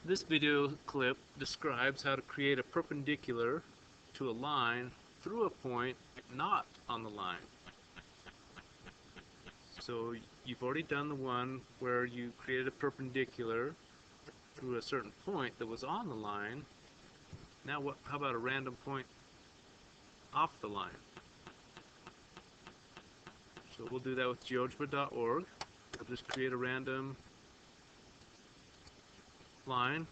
This video clip describes how to create a perpendicular to a line through a point not on the line. So you've already done the one where you created a perpendicular through a certain point that was on the line. Now how about a random point off the line? So we'll do that with Geogebra.org. We'll just create a random line.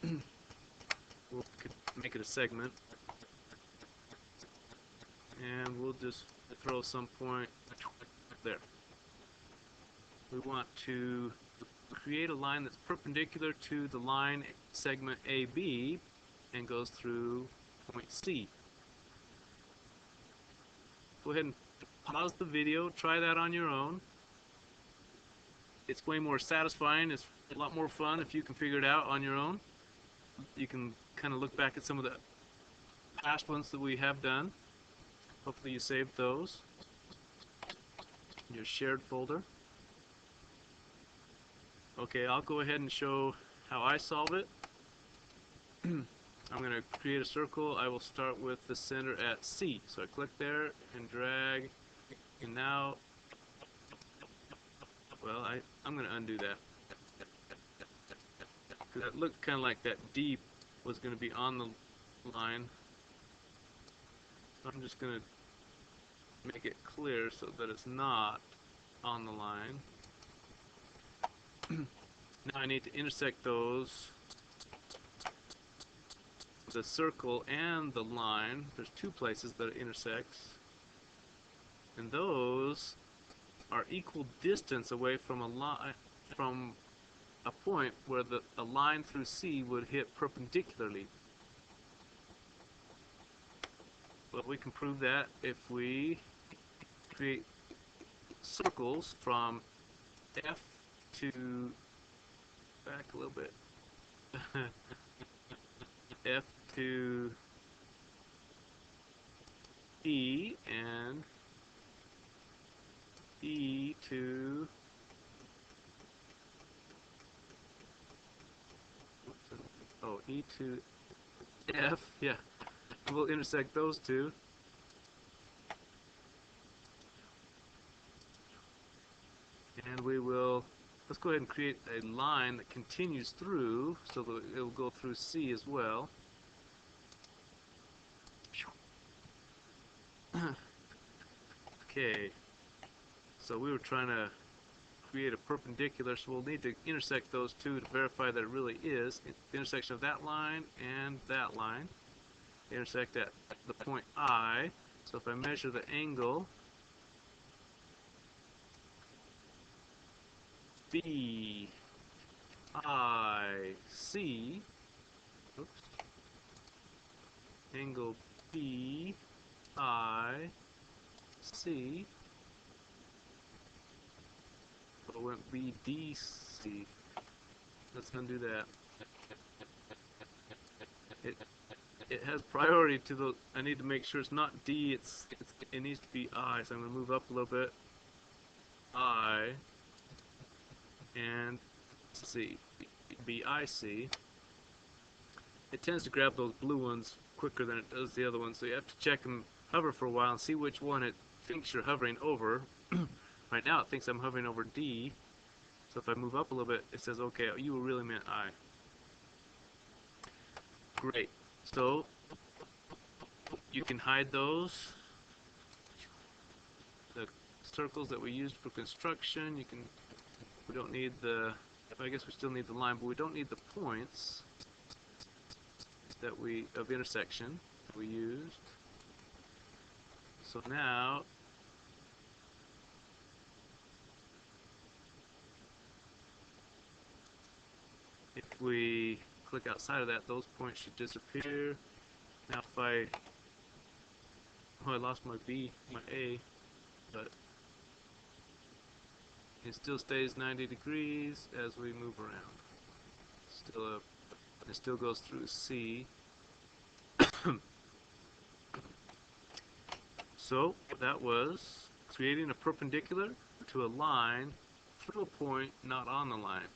We'll make it a segment, and we'll just throw some point there. We want to create a line that's perpendicular to the line segment AB and goes through point C. Go ahead and pause the video, try that on your own. It's way more satisfying, it's a lot more fun if you can figure it out on your own. You can kind of look back at some of the past ones that we have done. Hopefully you saved those in your shared folder. Okay, I'll go ahead and show how I solve it. I'm going to create a circle. I will start with the center at C. So I click there and drag, and now, well, I'm going to undo that. Because that looked kind of like that D was going to be on the line. I'm just going to make it clear so that it's not on the line. Now I need to intersect those, the circle and the line. There's two places that it intersects, and those are equal distance away from a line, from a point where a line through C would hit perpendicularly. Well, we can prove that if we create circles from F to, back a little bit, F to E and E to E to F, yeah, we'll intersect those two. And we will, let's go ahead and create a line that continues through, so that it will go through C as well. Okay, so we were trying to create a perpendicular, so we'll need to intersect those two to verify that it really is the intersection of that line and that line. They intersect at the point I. So if I measure the angle BIC, oops, angle BIC, it went BDC. Let's undo that. It has priority to the, I need to make sure it's not D, it needs to be I, so I'm going to move up a little bit, I, and C, BIC. It tends to grab those blue ones quicker than it does the other ones, so you have to check and hover for a while and see which one it thinks you're hovering over. Right now it thinks I'm hovering over D, so if I move up a little bit, it says, okay, you really meant I. Great. So you can hide those. The circles that we used for construction, we don't need the, I guess we still need the line, but we don't need the points that of intersection that we used. So now if we click outside of that, those points should disappear. Now if I lost my B, my A, but it still stays 90 degrees as we move around. Still up, it still goes through C. So that was creating a perpendicular to a line through a point not on the line.